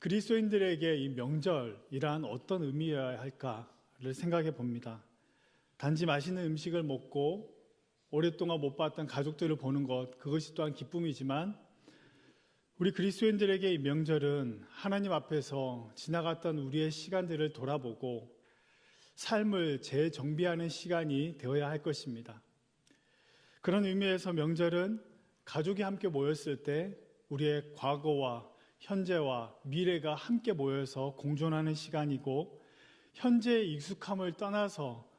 그리스도인들에게 이 명절이란 어떤 의미여야 할까를 생각해 봅니다. 단지 맛있는 음식을 먹고 오랫동안 못 봤던 가족들을 보는 것, 그것이 또한 기쁨이지만 우리 그리스도인들에게 이 명절은 하나님 앞에서 지나갔던 우리의 시간들을 돌아보고 삶을 재정비하는 시간이 되어야 할 것입니다. 그런 의미에서 명절은 가족이 함께 모였을 때 우리의 과거와 현재와 미래가 함께 모여서 공존하는 시간이고 현재의 익숙함을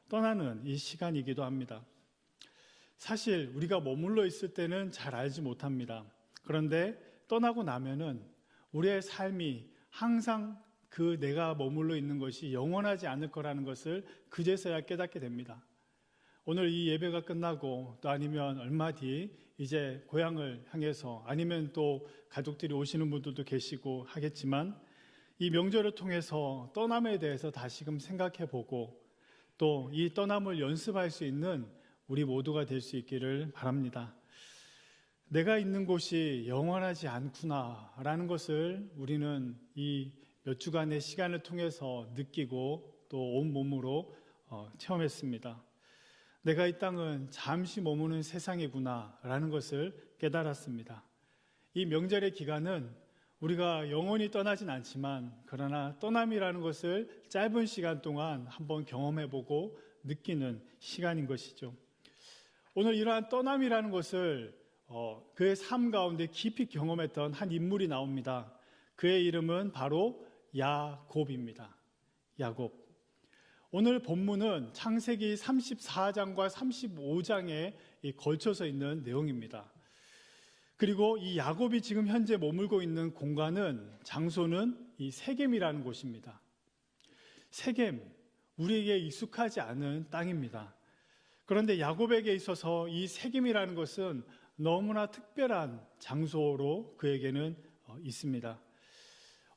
떠나는 이 시간이기도 합니다. 사실 우리가 머물러 있을 때는 잘 알지 못합니다. 그런데 떠나고 나면은 우리의 삶이 항상 그 내가 머물러 있는 것이 영원하지 않을 거라는 것을 그제서야 깨닫게 됩니다. 오늘 이 예배가 끝나고 또 아니면 얼마 뒤 이제 고향을 향해서 아니면 또 가족들이 오시는 분들도 계시고 하겠지만 이 명절을 통해서 떠남에 대해서 다시금 생각해 보고 또 이 떠남을 연습할 수 있는 우리 모두가 될 수 있기를 바랍니다. 내가 있는 곳이 영원하지 않구나라는 것을 우리는 이 몇 주간의 시간을 통해서 느끼고 또 온몸으로 체험했습니다. 내가 이 땅은 잠시 머무는 세상이구나라는 것을 깨달았습니다. 이 명절의 기간은 우리가 영원히 떠나진 않지만 그러나 떠남이라는 것을 짧은 시간 동안 한번 경험해보고 느끼는 시간인 것이죠. 오늘 이러한 떠남이라는 것을 그의 삶 가운데 깊이 경험했던 한 인물이 나옵니다. 그의 이름은 바로 야곱입니다. 야곱. 오늘 본문은 창세기 34장과 35장에 걸쳐서 있는 내용입니다. 그리고 이 야곱이 지금 현재 머물고 있는 장소는 이 세겜이라는 곳입니다. 세겜, 우리에게 익숙하지 않은 땅입니다. 그런데 야곱에게 있어서 이 세겜이라는 것은 너무나 특별한 장소로 그에게는 있습니다.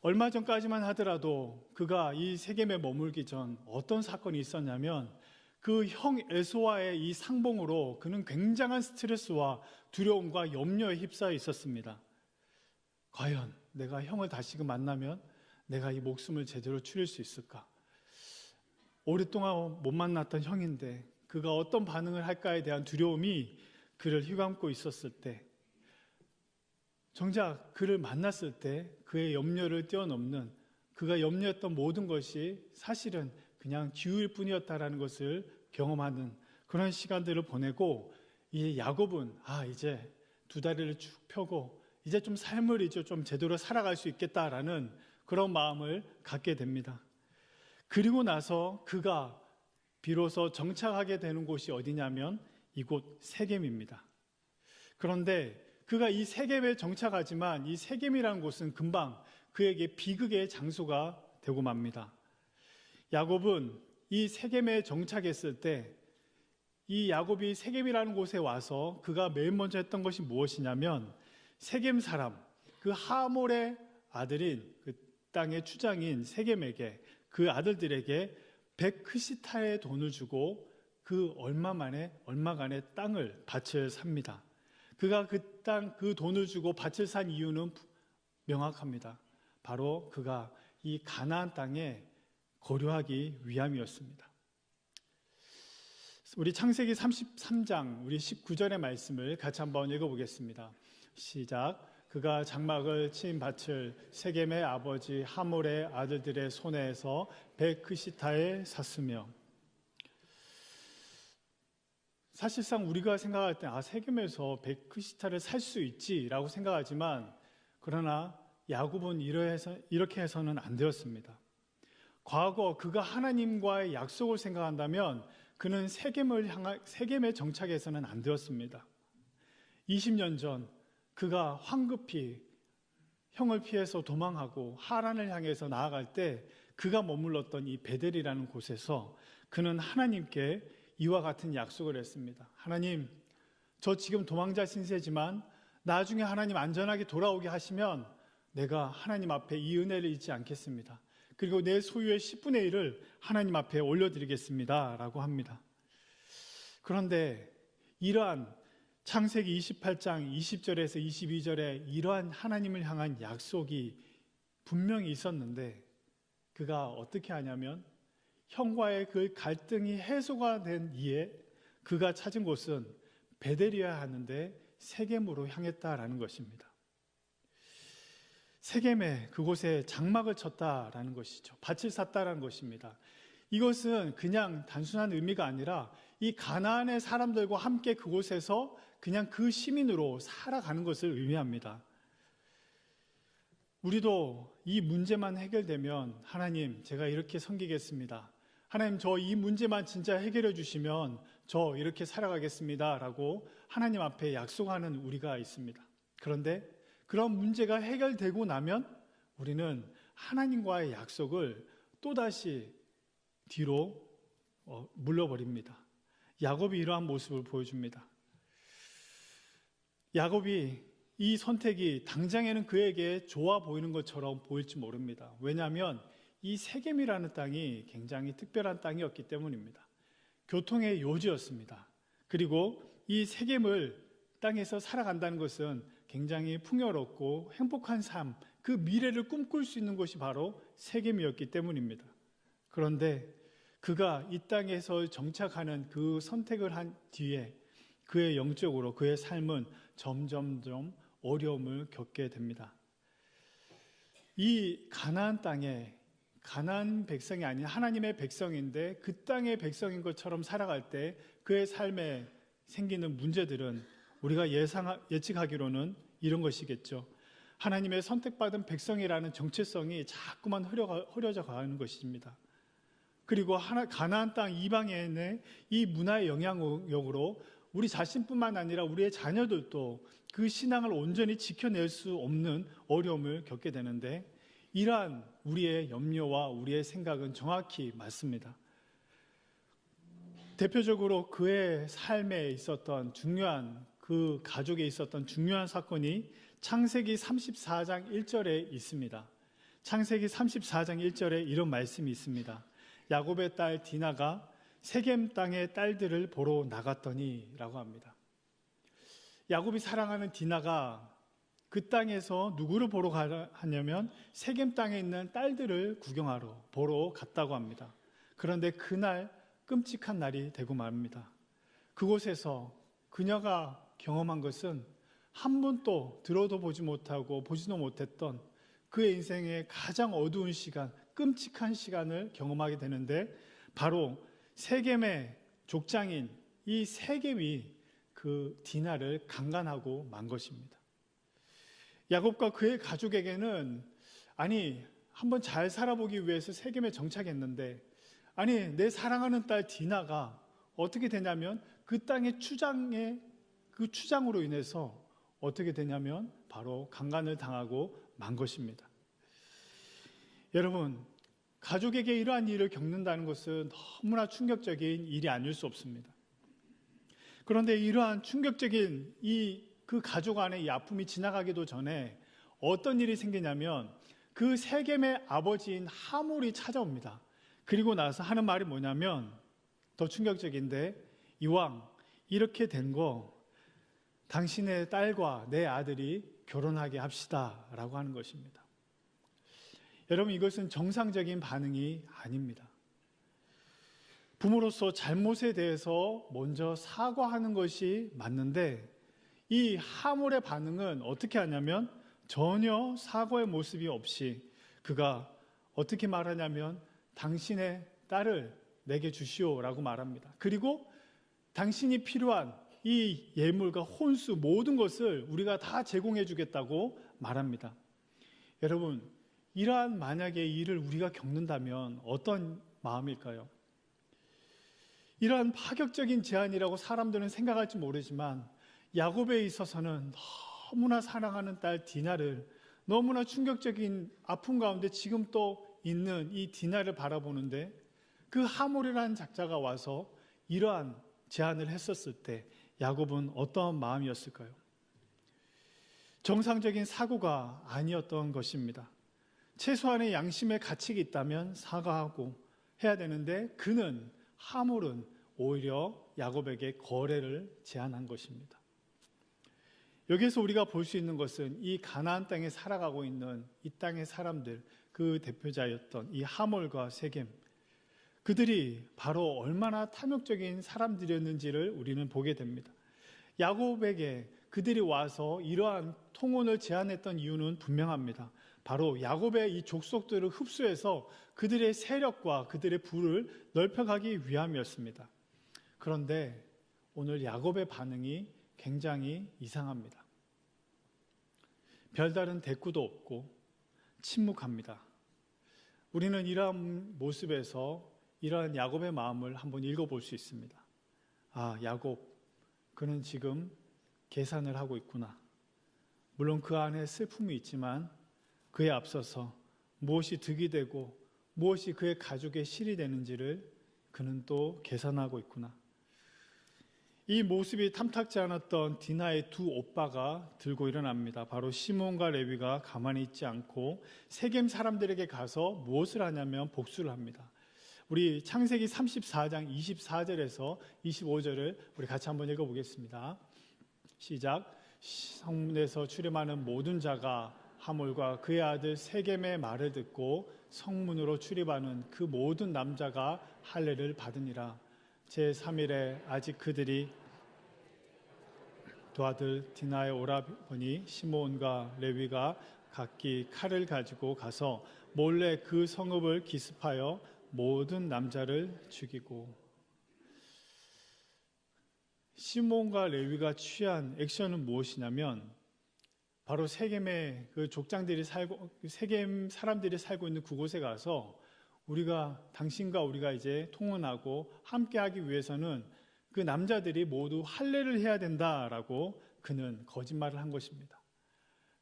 얼마 전까지만 하더라도 그가 이 세겜에 머물기 전 어떤 사건이 있었냐면 그 형 에서와의 이 상봉으로 그는 굉장한 스트레스와 두려움과 염려에 휩싸여 있었습니다. 과연 내가 형을 다시금 만나면 내가 이 목숨을 제대로 추릴 수 있을까? 오랫동안 못 만났던 형인데 그가 어떤 반응을 할까에 대한 두려움이 그를 휘감고 있었을 때 정작 그를 만났을 때 그의 염려를 뛰어넘는 그가 염려했던 모든 것이 사실은 그냥 기우일 뿐이었다라는 것을 경험하는 그런 시간들을 보내고 이 야곱은 이제 두 다리를 쭉 펴고 이제 좀 삶을 이제 좀 제대로 살아갈 수 있겠다라는 그런 마음을 갖게 됩니다. 그리고 나서 그가 비로소 정착하게 되는 곳이 어디냐면 이곳 세겜입니다. 그런데 그가 이 세겜에 정착하지만 이 세겜이라는 곳은 금방 그에게 비극의 장소가 되고 맙니다. 야곱은 이 세겜에 정착했을 때 이 야곱이 세겜이라는 곳에 와서 그가 맨 먼저 했던 것이 무엇이냐면 세겜 사람, 그 하몰의 아들인 그 땅의 주장인 세겜에게 그 아들들에게 100크시타의 돈을 주고 그 얼마간의 땅을 밭을 삽니다. 그가 그 돈을 주고 밭을 산 이유는 명확합니다. 바로 그가 이 가나안 땅에 거류하기 위함이었습니다. 우리 창세기 33장 우리 19절의 말씀을 같이 한번 읽어보겠습니다. 시작. 그가 장막을 친 밭을 세겜의 아버지 하몰의 아들들의 손에서 100크시타에 샀으며 사실상 우리가 생각할 때 세겜에서 100크시타를 살 수 있지라고 생각하지만 그러나 야곱은 이렇게 해서는 안 되었습니다. 과거 그가 하나님과의 약속을 생각한다면 그는 세겜에 정착해서는 안 되었습니다. 20년 전 그가 황급히 형을 피해서 도망하고 하란을 향해서 나아갈 때 그가 머물렀던 이 베델이라는 곳에서 그는 하나님께 이와 같은 약속을 했습니다. 하나님, 저 지금 도망자 신세지만 나중에 하나님 안전하게 돌아오게 하시면 내가 하나님 앞에 이 은혜를 잊지 않겠습니다. 그리고 내 소유의 10분의 1을 하나님 앞에 올려드리겠습니다 라고 합니다. 그런데 이러한 창세기 28장 20절에서 22절에 이러한 하나님을 향한 약속이 분명히 있었는데 그가 어떻게 하냐면 형과의 그 갈등이 해소가 된 이에 그가 찾은 곳은 베델이어야 하는데 세겜으로 향했다라는 것입니다. 세겜에 그곳에 장막을 쳤다라는 것이죠. 밭을 샀다라는 것입니다. 이것은 그냥 단순한 의미가 아니라 이 가나안의 사람들과 함께 그곳에서 그냥 그 시민으로 살아가는 것을 의미합니다. 우리도 이 문제만 해결되면 하나님 제가 이렇게 섬기겠습니다. 하나님 저 이 문제만 진짜 해결해 주시면 저 이렇게 살아가겠습니다 라고 하나님 앞에 약속하는 우리가 있습니다. 그런데 그런 문제가 해결되고 나면 우리는 하나님과의 약속을 또다시 뒤로 물러버립니다. 야곱이 이러한 모습을 보여줍니다. 야곱이 이 선택이 당장에는 그에게 좋아 보이는 것처럼 보일지 모릅니다. 왜냐하면 이 세겜이라는 땅이 굉장히 특별한 땅이었기 때문입니다. 교통의 요지였습니다. 그리고 이 세겜을 땅에서 살아간다는 것은 굉장히 풍요롭고 행복한 삶, 그 미래를 꿈꿀 수 있는 곳이 바로 세겜이었기 때문입니다. 그런데 그가 이 땅에서 정착하는 그 선택을 한 뒤에 그의 영적으로 그의 삶은 점점점 어려움을 겪게 됩니다. 이 가나안 땅에 가나안 백성이 아닌 하나님의 백성인데 그 땅의 백성인 것처럼 살아갈 때 그의 삶에 생기는 문제들은 우리가 예측하기로는 이런 것이겠죠. 하나님의 선택받은 백성이라는 정체성이 자꾸만 흐려져 가는 것입니다. 그리고 가나안 땅 이방인의 이 문화의 영향력으로 우리 자신뿐만 아니라 우리의 자녀들도 그 신앙을 온전히 지켜낼 수 없는 어려움을 겪게 되는데 이러한 우리의 염려와 우리의 생각은 정확히 맞습니다. 대표적으로 그의 삶에 있었던 중요한 그 가족에 있었던 중요한 사건이 창세기 34장 1절에 있습니다. 창세기 34장 1절에 이런 말씀이 있습니다. 야곱의 딸 디나가 세겜 땅의 딸들을 보러 나갔더니 라고 합니다. 야곱이 사랑하는 디나가 그 땅에서 누구를 보러 가냐면 세겜 땅에 있는 딸들을 구경하러 보러 갔다고 합니다. 그런데 그날 끔찍한 날이 되고 말입니다. 그곳에서 그녀가 경험한 것은 한 번도 들어도 보지 못하고 보지도 못했던 그의 인생의 가장 어두운 시간, 끔찍한 시간을 경험하게 되는데 바로 세겜의 족장인 이 세겜이 그 디나를 강간하고 만 것입니다. 야곱과 그의 가족에게는 한번 잘 살아보기 위해서 세겜에 정착했는데 내 사랑하는 딸 디나가 어떻게 되냐면 그 땅의 그 추장으로 인해서 어떻게 되냐면 바로 강간을 당하고 만 것입니다. 여러분, 가족에게 이러한 일을 겪는다는 것은 너무나 충격적인 일이 아닐 수 없습니다. 그런데 이러한 충격적인 그 가족 안에 이 아픔이 지나가기도 전에 어떤 일이 생기냐면 그 세겜의 아버지인 하몰이 찾아옵니다. 그리고 나서 하는 말이 뭐냐면 더 충격적인데 이왕 이렇게 된 거 당신의 딸과 내 아들이 결혼하게 합시다 라고 하는 것입니다. 여러분, 이것은 정상적인 반응이 아닙니다. 부모로서 잘못에 대해서 먼저 사과하는 것이 맞는데 이 하몰의 반응은 어떻게 하냐면 전혀 사과의 모습이 없이 그가 어떻게 말하냐면 당신의 딸을 내게 주시오라고 말합니다. 그리고 당신이 필요한 이 예물과 혼수 모든 것을 우리가 다 제공해 주겠다고 말합니다. 여러분, 이러한 만약에 일을 우리가 겪는다면 어떤 마음일까요? 이러한 파격적인 제안이라고 사람들은 생각할지 모르지만 야곱에 있어서는 너무나 사랑하는 딸 디나를 너무나 충격적인 아픔 가운데 지금 또 있는 이 디나를 바라보는데 그 하몰이라는 작자가 와서 이러한 제안을 했었을 때 야곱은 어떠한 마음이었을까요? 정상적인 사고가 아니었던 것입니다. 최소한의 양심의 가책이 있다면 사과하고 해야 되는데 하몰은 오히려 야곱에게 거래를 제안한 것입니다. 여기에서 우리가 볼 수 있는 것은 이 가나안 땅에 살아가고 있는 이 땅의 사람들, 그 대표자였던 이 하몰과 세겜, 그들이 바로 얼마나 탐욕적인 사람들이었는지를 우리는 보게 됩니다. 야곱에게 그들이 와서 이러한 통혼을 제안했던 이유는 분명합니다. 바로 야곱의 이 족속들을 흡수해서 그들의 세력과 그들의 부를 넓혀가기 위함이었습니다. 그런데 오늘 야곱의 반응이 굉장히 이상합니다. 별다른 대꾸도 없고 침묵합니다. 우리는 이러한 모습에서 이러한 야곱의 마음을 한번 읽어볼 수 있습니다. 아, 야곱, 그는 지금 계산을 하고 있구나. 물론 그 안에 슬픔이 있지만 그에 앞서서 무엇이 득이 되고 무엇이 그의 가족의 실이 되는지를 그는 또 계산하고 있구나. 이 모습이 탐탁지 않았던 디나의 두 오빠가 들고 일어납니다. 바로 시몬과 레위가 가만히 있지 않고 세겜 사람들에게 가서 무엇을 하냐면 복수를 합니다. 우리 창세기 34장 24절에서 25절을 우리 같이 한번 읽어보겠습니다. 시작. 성문에서 출입하는 모든 자가 하몰과 그의 아들 세겜의 말을 듣고 성문으로 출입하는 그 모든 남자가 할례를 받으니라. 제3일에 아직 그들이 두 아들 디나의 오라버니 시몬과 레위가 각기 칼을 가지고 가서 몰래 그 성읍을 기습하여 모든 남자를 죽이고. 시몬과 레위가 취한 액션은 무엇이냐면 바로 세겜의 그 족장들이 살고 세겜 사람들이 살고 있는 그곳에 가서 당신과 우리가 이제 통혼하고 함께하기 위해서는 그 남자들이 모두 할례를 해야 된다라고 그는 거짓말을 한 것입니다.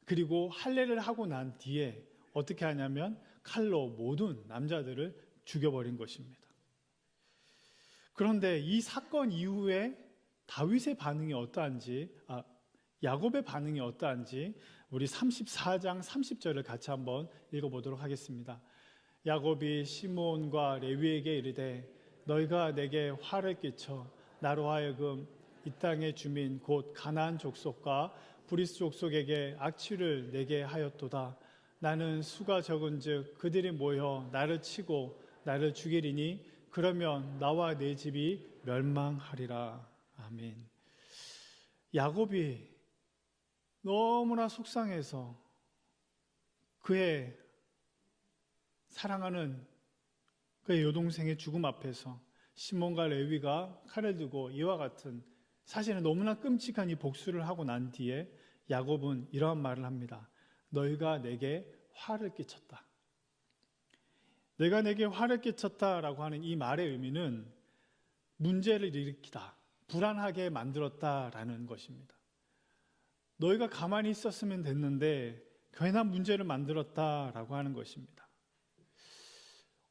그리고 할례를 하고 난 뒤에 어떻게 하냐면 칼로 모든 남자들을 죽여버린 것입니다. 그런데 이 사건 이후에 다윗의 반응이 야곱의 반응이 어떠한지 우리 34장 30절을 같이 한번 읽어보도록 하겠습니다. 야곱이 시몬과 레위에게 이르되 너희가 내게 화를 끼쳐 나로 하여금 이 땅의 주민 곧 가나안 족속과 브리스 족속에게 악취를 내게 하였도다. 나는 수가 적은즉 그들이 모여 나를 치고 나를 죽이리니 그러면 나와 내 집이 멸망하리라. 아멘. 야곱이 너무나 속상해서 그의 사랑하는 그의 여동생의 죽음 앞에서 시몬과 레위가 칼을 들고 이와 같은 사실은 너무나 끔찍한 이 복수를 하고 난 뒤에 야곱은 이러한 말을 합니다. 너희가 내게 화를 끼쳤다. 내가 내게 화를 끼쳤다라고 하는 이 말의 의미는 문제를 일으키다, 불안하게 만들었다라는 것입니다. 너희가 가만히 있었으면 됐는데 괜한 문제를 만들었다라고 하는 것입니다.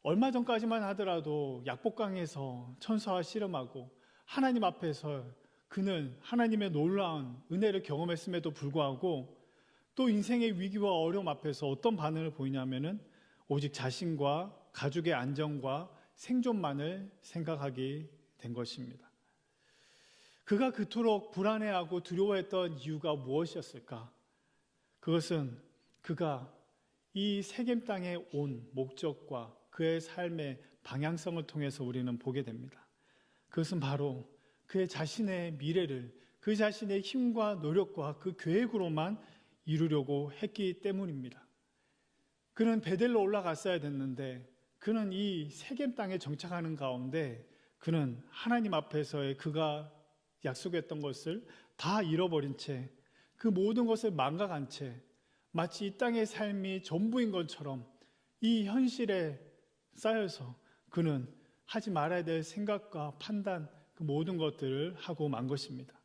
얼마 전까지만 하더라도 약복강에서 천사와 씨름하고 하나님 앞에서 그는 하나님의 놀라운 은혜를 경험했음에도 불구하고 또 인생의 위기와 어려움 앞에서 어떤 반응을 보이냐면은 오직 자신과 가족의 안정과 생존만을 생각하게 된 것입니다. 그가 그토록 불안해하고 두려워했던 이유가 무엇이었을까? 그것은 그가 이 세겜 땅에 온 목적과 그의 삶의 방향성을 통해서 우리는 보게 됩니다. 그것은 바로 그의 자신의 미래를 그 자신의 힘과 노력과 그 계획으로만 이루려고 했기 때문입니다. 그는 베델로 올라갔어야 됐는데 그는 이 세겜 땅에 정착하는 가운데 그는 하나님 앞에서의 그가 약속했던 것을 다 잃어버린 채 그 모든 것을 망각한 채 마치 이 땅의 삶이 전부인 것처럼 이 현실에 쌓여서 그는 하지 말아야 될 생각과 판단 그 모든 것들을 하고 만 것입니다.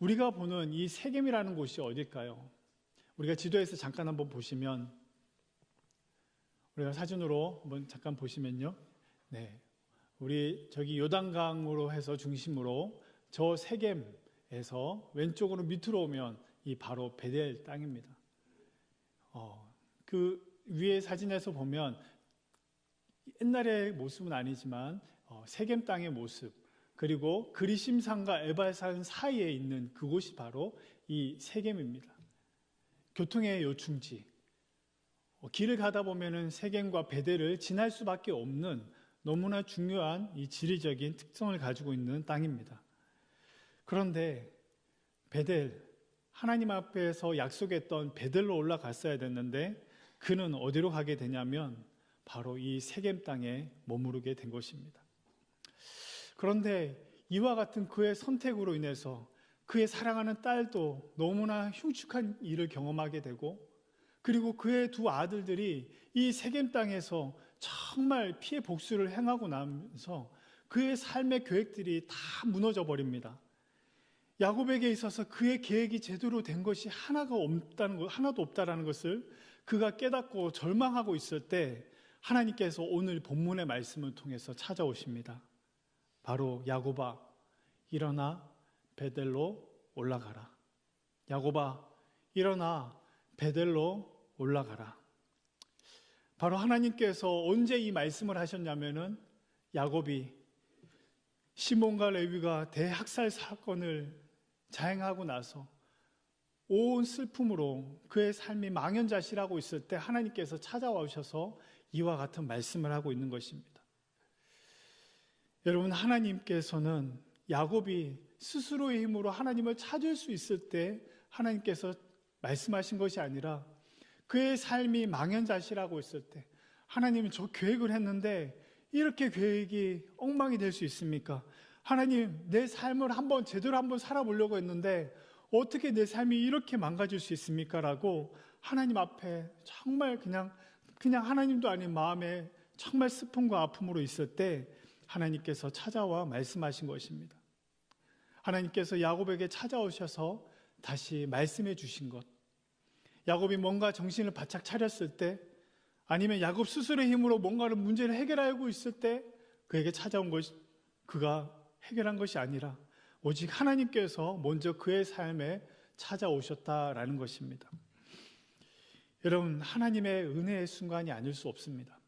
우리가 보는 이 세겜이라는 곳이 어딜까요? 우리가 지도에서 잠깐 한번 보시면 우리가 사진으로 한번 잠깐 보시면요. 네. 우리 저기 요단강으로 해서 중심으로 저 세겜에서 왼쪽으로 밑으로 오면 이 바로 베델 땅입니다. 그 위에 사진에서 보면 옛날의 모습은 아니지만 세겜 땅의 모습 그리고 그리심산과 에발산 사이에 있는 그곳이 바로 이 세겜입니다. 교통의 요충지. 길을 가다 보면은 세겜과 베델을 지날 수밖에 없는 너무나 중요한 이 지리적인 특성을 가지고 있는 땅입니다. 그런데 베델, 하나님 앞에서 약속했던 베델로 올라갔어야 됐는데 그는 어디로 가게 되냐면 바로 이 세겜 땅에 머무르게 된 것입니다. 그런데 이와 같은 그의 선택으로 인해서 그의 사랑하는 딸도 너무나 흉측한 일을 경험하게 되고, 그리고 그의 두 아들들이 이 세겜 땅에서 정말 피해 복수를 행하고 나면서 그의 삶의 계획들이 다 무너져 버립니다. 야곱에게 있어서 그의 계획이 제대로 된 것이 하나도 없다라는 것을 그가 깨닫고 절망하고 있을 때 하나님께서 오늘 본문의 말씀을 통해서 찾아오십니다. 바로 야곱아, 일어나 베델로 올라가라. 야곱아, 일어나 베델로 올라가라. 바로 하나님께서 언제 이 말씀을 하셨냐면은 야곱이 시몬과 레위가 대학살 사건을 자행하고 나서 온 슬픔으로 그의 삶이 망연자실하고 있을 때 하나님께서 찾아와 오셔서 이와 같은 말씀을 하고 있는 것입니다. 여러분, 하나님께서는 야곱이 스스로의 힘으로 하나님을 찾을 수 있을 때 하나님께서 말씀하신 것이 아니라 그의 삶이 망연자실하고 있을 때, 하나님은 저 계획을 했는데 이렇게 계획이 엉망이 될 수 있습니까? 하나님, 내 삶을 제대로 한번 살아보려고 했는데 어떻게 내 삶이 이렇게 망가질 수 있습니까? 라고 하나님 앞에 정말 그냥 하나님도 아닌 마음에 정말 슬픔과 아픔으로 있을 때 하나님께서 찾아와 말씀하신 것입니다. 하나님께서 야곱에게 찾아오셔서 다시 말씀해 주신 것, 야곱이 뭔가 정신을 바짝 차렸을 때, 아니면 야곱 스스로의 힘으로 뭔가를 문제를 해결하고 있을 때 그에게 찾아온 것이, 그가 해결한 것이 아니라 오직 하나님께서 먼저 그의 삶에 찾아오셨다라는 것입니다. 여러분, 하나님의 은혜의 순간이 아닐 수 없습니다.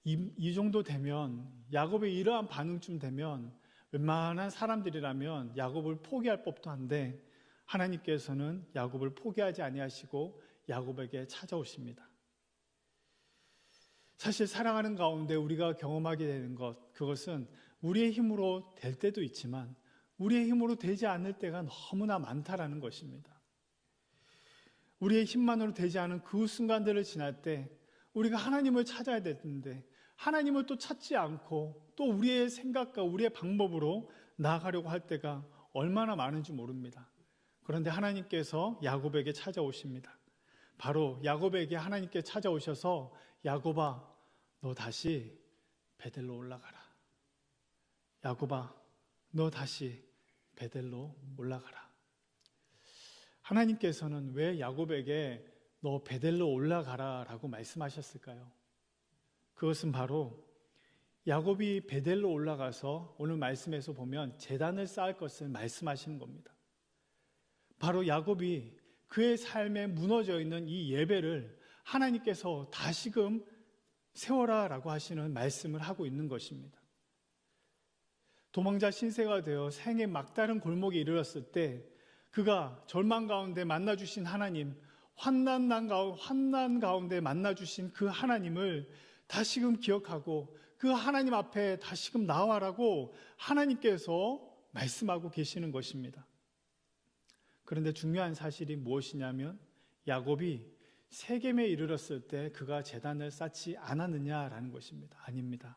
이 정도 되면, 야곱의 이러한 반응쯤 되면 웬만한 사람들이라면 야곱을 포기할 법도 한데 하나님께서는 야곱을 포기하지 아니하시고 야곱에게 찾아오십니다. 사실 살아가는 가운데 우리가 경험하게 되는 것, 그것은 우리의 힘으로 될 때도 있지만 우리의 힘으로 되지 않을 때가 너무나 많다라는 것입니다. 우리의 힘만으로 되지 않은 그 순간들을 지날 때 우리가 하나님을 찾아야 되는데 하나님을 또 찾지 않고 또 우리의 생각과 우리의 방법으로 나아가려고 할 때가 얼마나 많은지 모릅니다. 그런데 하나님께서 야곱에게 찾아오십니다. 바로 야곱에게 하나님께 찾아오셔서 야곱아, 너 다시 베델로 올라가라. 야곱아, 너 다시 베델로 올라가라. 하나님께서는 왜 야곱에게 너 베델로 올라가라 라고 말씀하셨을까요? 그것은 바로 야곱이 베델로 올라가서 오늘 말씀에서 보면 제단을 쌓을 것을 말씀하시는 겁니다. 바로 야곱이 그의 삶에 무너져 있는 이 예배를 하나님께서 다시금 세워라 라고 하시는 말씀을 하고 있는 것입니다. 도망자 신세가 되어 생의 막다른 골목에 이르렀을 때 그가 절망 가운데 만나주신 하나님, 환난 가운데 만나주신 그 하나님을 다시금 기억하고 그 하나님 앞에 다시금 나와라고 하나님께서 말씀하고 계시는 것입니다. 그런데 중요한 사실이 무엇이냐면 야곱이 세겜에 이르렀을 때 그가 제단을 쌓지 않았느냐라는 것입니다. 아닙니다.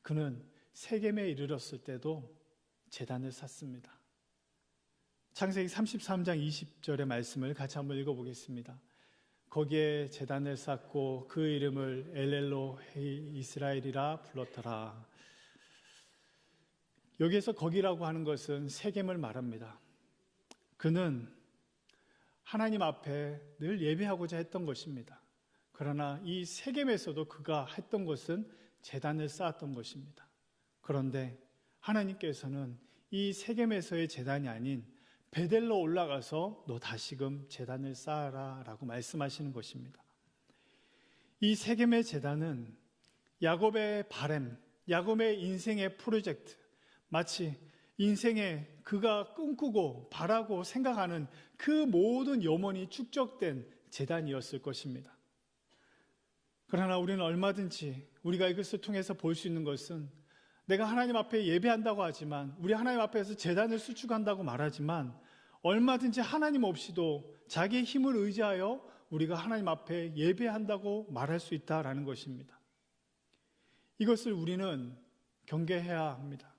그는 세겜에 이르렀을 때도 제단을 쌓습니다. 창세기 33장 20절의 말씀을 같이 한번 읽어보겠습니다. 거기에 제단을 쌓고 그 이름을 엘엘로헤이 이스라엘이라 불렀더라. 여기에서 거기라고 하는 것은 세겜을 말합니다. 그는 하나님 앞에 늘 예배하고자 했던 것입니다. 그러나 이 세겜에서도 그가 했던 것은 제단을 쌓았던 것입니다. 그런데 하나님께서는 이 세겜에서의 제단이 아닌 베델로 올라가서 너 다시금 제단을 쌓아라 라고 말씀하시는 것입니다. 이 세겜의 제단은 야곱의 바램, 야곱의 인생의 프로젝트, 마치 인생에 그가 꿈꾸고 바라고 생각하는 그 모든 염원이 축적된 제단이었을 것입니다. 그러나 우리는 얼마든지 우리가 이것을 통해서 볼 수 있는 것은 내가 하나님 앞에 예배한다고 하지만, 우리 하나님 앞에서 제단을 수축한다고 말하지만, 얼마든지 하나님 없이도 자기의 힘을 의지하여 우리가 하나님 앞에 예배한다고 말할 수 있다라는 것입니다. 이것을 우리는 경계해야 합니다.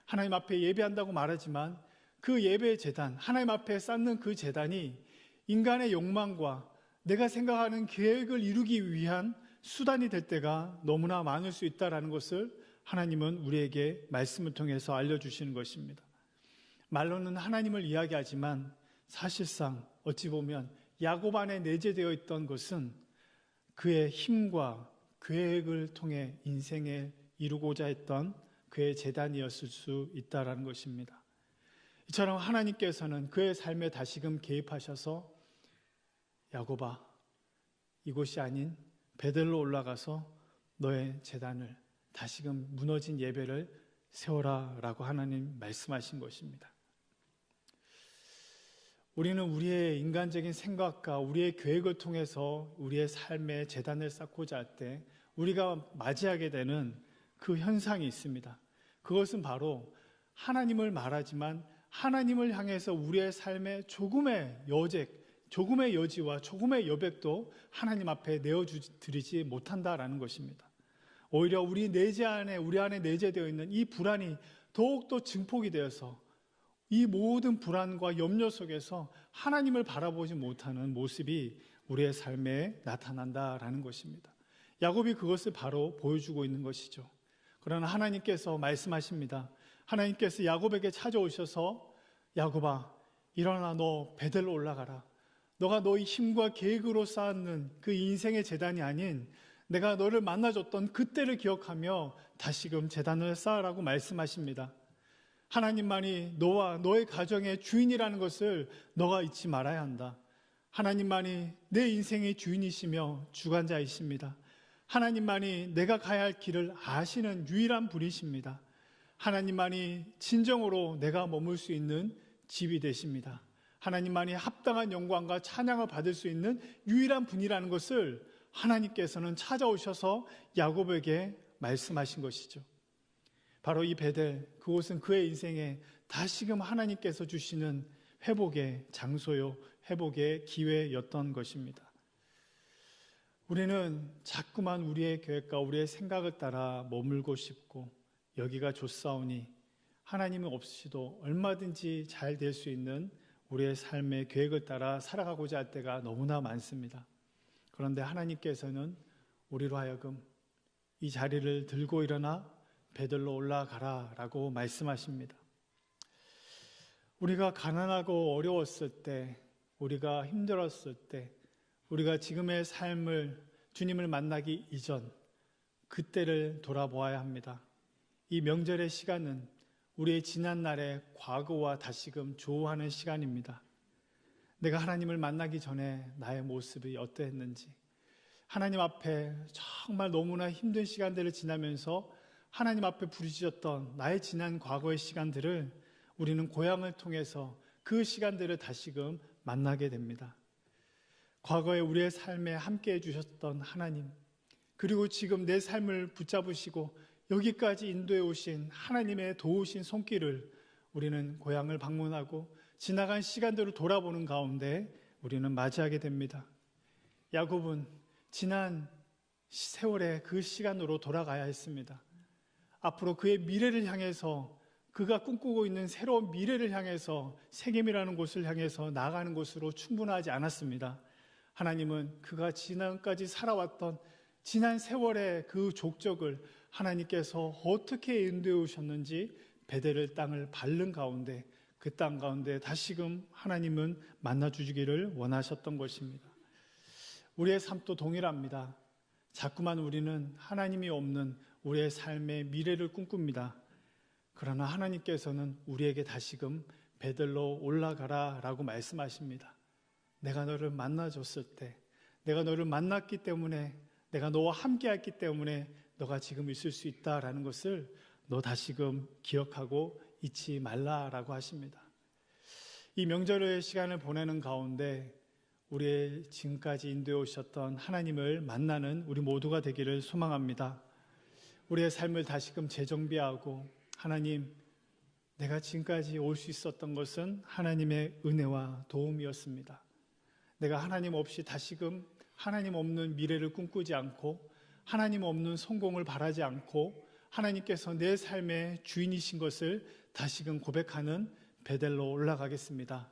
하나님 앞에 예배한다고 말하지만 그 예배의 제단, 하나님 앞에 쌓는 그 제단이 인간의 욕망과 내가 생각하는 계획을 이루기 위한 수단이 될 때가 너무나 많을 수 있다는 것을 하나님은 우리에게 말씀을 통해서 알려주시는 것입니다. 말로는 하나님을 이야기하지만 사실상 어찌 보면 야곱 안에 내재되어 있던 것은 그의 힘과 계획을 통해 인생에 이루고자 했던 그의 제단이었을 수 있다는 것입니다. 이처럼 하나님께서는 그의 삶에 다시금 개입하셔서 야곱아, 이곳이 아닌 베델로 올라가서 너의 제단을, 다시금 무너진 예배를 세워라 라고 하나님 말씀하신 것입니다. 우리는 우리의 인간적인 생각과 우리의 계획을 통해서 우리의 삶의 제단을 쌓고자 할 때 우리가 맞이하게 되는 그 현상이 있습니다. 그것은 바로 하나님을 말하지만 하나님을 향해서 우리의 삶에 조금의 여지와 조금의 여백도 하나님 앞에 내어드리지 못한다라는 것입니다. 오히려 우리 안에 내재되어 있는 이 불안이 더욱더 증폭이 되어서 이 모든 불안과 염려 속에서 하나님을 바라보지 못하는 모습이 우리의 삶에 나타난다라는 것입니다. 야곱이 그것을 바로 보여주고 있는 것이죠. 그러나 하나님께서 말씀하십니다. 하나님께서 야곱에게 찾아오셔서 야곱아, 일어나 너 베델로 올라가라. 너가 너의 힘과 계획으로 쌓는 그 인생의 제단이 아닌 내가 너를 만나줬던 그때를 기억하며 다시금 제단을 쌓으라고 말씀하십니다. 하나님만이 너와 너의 가정의 주인이라는 것을 너가 잊지 말아야 한다. 하나님만이 내 인생의 주인이시며 주관자이십니다. 하나님만이 내가 가야 할 길을 아시는 유일한 분이십니다. 하나님만이 진정으로 내가 머물 수 있는 집이 되십니다. 하나님만이 합당한 영광과 찬양을 받을 수 있는 유일한 분이라는 것을 하나님께서는 찾아오셔서 야곱에게 말씀하신 것이죠. 바로 이 베델, 그곳은 그의 인생에 다시금 하나님께서 주시는 회복의 장소요, 회복의 기회였던 것입니다. 우리는 자꾸만 우리의 계획과 우리의 생각을 따라 머물고 싶고 여기가 좋사오니 하나님 없이도 얼마든지 잘 될 수 있는 우리의 삶의 계획을 따라 살아가고자 할 때가 너무나 많습니다. 그런데 하나님께서는 우리로 하여금 이 자리를 들고 일어나 베델로 올라가라 라고 말씀하십니다. 우리가 가난하고 어려웠을 때, 우리가 힘들었을 때, 우리가 지금의 삶을 주님을 만나기 이전 그때를 돌아보아야 합니다. 이 명절의 시간은 우리의 지난날의 과거와 다시금 조우하는 시간입니다. 내가 하나님을 만나기 전에 나의 모습이 어떠했는지, 하나님 앞에 정말 너무나 힘든 시간들을 지나면서 하나님 앞에 부르짖었던 나의 지난 과거의 시간들을 우리는 고향을 통해서 그 시간들을 다시금 만나게 됩니다. 과거에 우리의 삶에 함께 해주셨던 하나님, 그리고 지금 내 삶을 붙잡으시고 여기까지 인도해 오신 하나님의 도우신 손길을 우리는 고향을 방문하고 지나간 시간들을 돌아보는 가운데 우리는 맞이하게 됩니다. 야곱은 지난 세월의 그 시간으로 돌아가야 했습니다. 앞으로 그의 미래를 향해서, 그가 꿈꾸고 있는 새로운 미래를 향해서, 세겜이라는 곳을 향해서 나아가는 것으로 충분하지 않았습니다. 하나님은 그가 지난까지 살아왔던 지난 세월의 그 족적을 하나님께서 어떻게 인도해 오셨는지 베델 땅을 밟는 가운데, 그 땅 가운데 다시금 하나님은 만나주시기를 원하셨던 것입니다. 우리의 삶도 동일합니다. 자꾸만 우리는 하나님이 없는 우리의 삶의 미래를 꿈꿉니다. 그러나 하나님께서는 우리에게 다시금 베델로 올라가라 라고 말씀하십니다. 내가 너를 만나줬을 때, 내가 너를 만났기 때문에, 내가 너와 함께 했기 때문에 너가 지금 있을 수 있다라는 것을 너 다시금 기억하고 잊지 말라라고 하십니다. 이 명절의 시간을 보내는 가운데 우리의 지금까지 인도해 오셨던 하나님을 만나는 우리 모두가 되기를 소망합니다. 우리의 삶을 다시금 재정비하고 하나님, 내가 지금까지 올 수 있었던 것은 하나님의 은혜와 도움이었습니다. 내가 하나님 없이 다시금 하나님 없는 미래를 꿈꾸지 않고 하나님 없는 성공을 바라지 않고 하나님께서 내 삶의 주인이신 것을 다시금 고백하는 베델로 올라가겠습니다.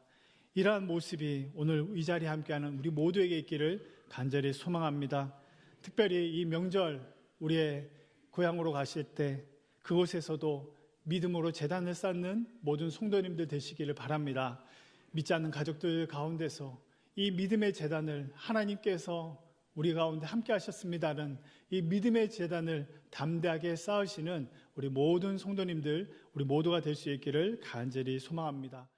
이러한 모습이 오늘 이 자리에 함께하는 우리 모두에게 있기를 간절히 소망합니다. 특별히 이 명절 우리의 고향으로 가실 때 그곳에서도 믿음으로 제단을 쌓는 모든 성도님들 되시기를 바랍니다. 믿지 않는 가족들 가운데서 이 믿음의 제단을 하나님께서 우리 가운데 함께 하셨습니다는 이 믿음의 제단을 담대하게 쌓으시는 우리 모든 성도님들, 우리 모두가 될 수 있기를 간절히 소망합니다.